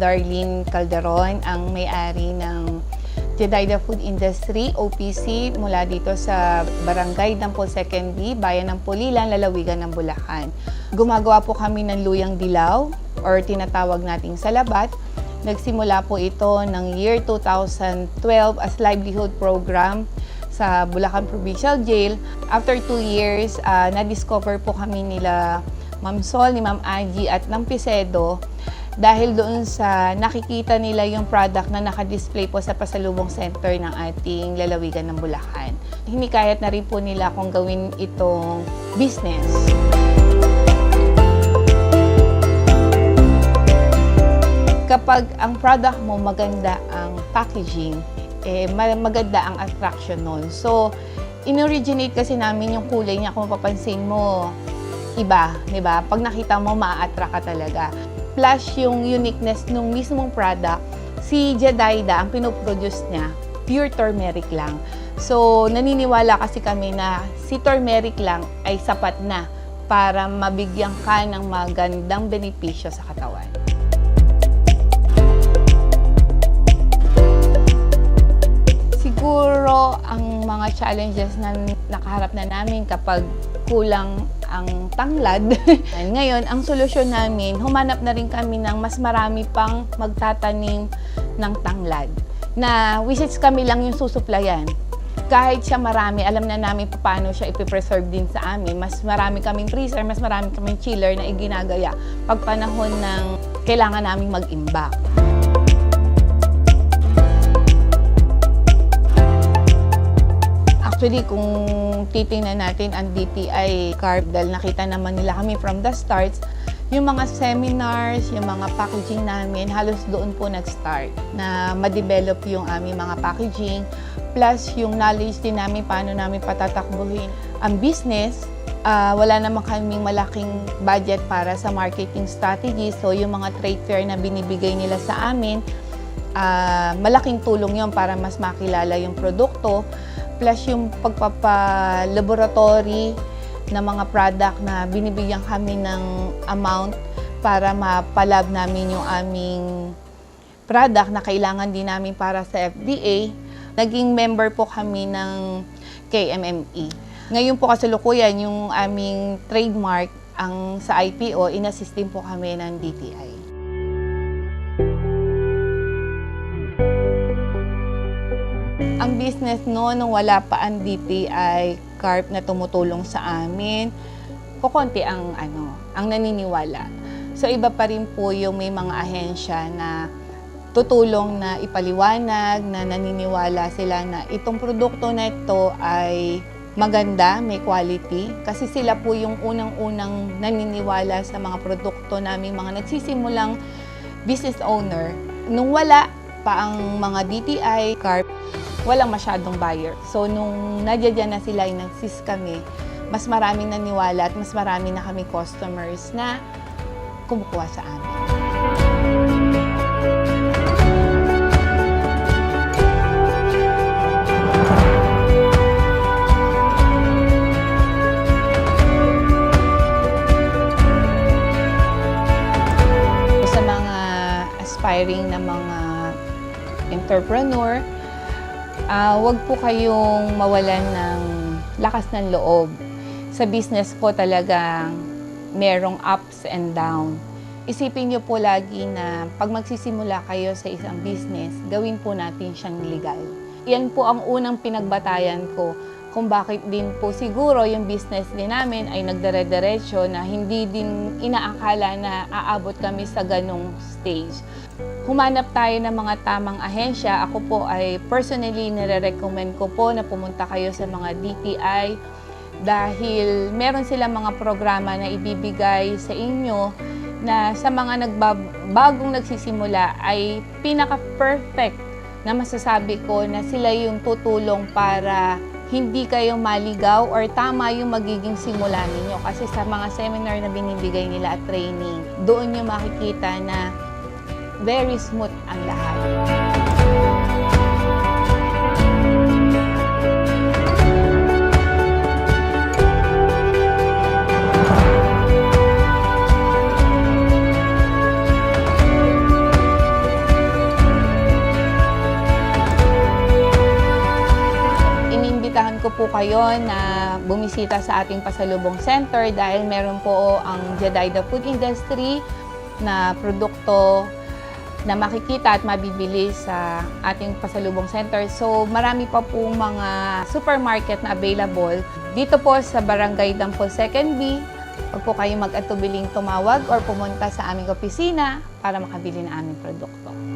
Darlene Calderon, ang may-ari ng Jedida Food Industry, OPC, mula dito sa Barangay Dampol 2nd B, Bayan ng Pulilan, Lalawigan ng Bulacan. Gumagawa po kami ng luyang dilaw or tinatawag nating salabat. Nagsimula po ito ng year 2012 as livelihood program sa Bulacan Provincial Jail. After 2 years, na-discover po kami nila Ma'am Sol, ni Ma'am Angie at ng Pisedo dahil doon sa nakikita nila yung product na naka-display po sa pasalubong center ng ating lalawigan ng Bulacan. Hinikayat na rin po nila kung gawin itong business. Kapag ang product mo maganda ang packaging, maganda ang attraction nun. So, in-originate kasi namin yung kulay niya, kung mapapansin mo, iba, di ba? Pag nakita mo, maa-attract ka talaga. Plus, yung uniqueness ng mismong product, si Jedida, ang pinoproduce niya, pure turmeric lang. So, naniniwala kasi kami na si turmeric lang ay sapat na para mabigyan ka ng magandang benepisyo sa katawan. Siguro, ang mga challenges na nakaharap na namin kapag kulang ang tanglad. Ngayon, ang solusyon namin, humanap na rin kami ng mas marami pang magtatanim ng tanglad. Na which is kami lang yung susuplayan. Kahit siya marami, alam na namin paano siya ipipreserve din sa amin. Mas marami kaming freezer, mas marami kaming chiller na iginagaya pag panahon ng kailangan naming mag-imbak. Actually, kung titingnan natin ang DTI carb, dahil nakita naman nila kami from the starts, yung mga seminars, yung mga packaging namin, halos doon po nag-start na ma-develop yung aming mga packaging. Plus, yung knowledge din namin paano namin patatakbuhin ang business. Wala naman kaming malaking budget para sa marketing strategy. So, yung mga trade fair na binibigay nila sa amin, malaking tulong yon para mas makilala yung produkto. Plus yung pagpapalaboratory ng mga product na binibigyan kami ng amount para mapalab namin yung aming product na kailangan din namin para sa FDA. Naging member po kami ng KMME. Ngayon po kasalukuyan yung aming trademark ang sa IPO, in-assist din po kami ng DTI. Ang business nung wala pa ang DTI carb na tumutulong sa amin, kukonti ang naniniwala. So iba pa rin po yung may mga ahensya na tutulong na ipaliwanag, na naniniwala sila na itong produkto na ito ay maganda, may quality. Kasi sila po yung unang-unang naniniwala sa mga produkto namin, mga nagsisimulang business owner. Nung wala pa ang mga DTI carb, walang masyadong buyer. So, nung nadyan na sila, nag-insist kami, mas maraming naniwala at mas marami na kami customers na kumukuha sa amin. Sa mga aspiring na mga entrepreneur, wag po kayong mawalan ng lakas ng loob. Sa business po talagang merong ups and down. Isipin niyo po lagi na pag magsisimula kayo sa isang business, gawin po natin siyang legal. Yan po ang unang pinagbatayan ko kung bakit din po siguro yung business din namin ay nagdire-diretso na hindi din inaakala na aabot kami sa ganong stage. Humanap tayo ng mga tamang ahensya. Ako po ay personally nire-recommend ko po na pumunta kayo sa mga DTI dahil meron silang mga programa na ibibigay sa inyo na sa mga bagong nagsisimula ay pinaka-perfect na masasabi ko na sila yung tutulong para hindi kayo maligaw or tama yung magiging simula ninyo. Kasi sa mga seminar na binibigay nila at training, doon nyo makikita na very smooth ang lahat. ko po kayo na bumisita sa ating pasalubong center dahil meron po ang Jedidah Food Industry na produkto na makikita at mabibili sa ating pasalubong center. So marami pa po mga supermarket na available dito po sa Barangay Dampol 2nd B. Huwag po kayong mag-atubiling tumawag or pumunta sa aming opisina para makabili ng aming produkto.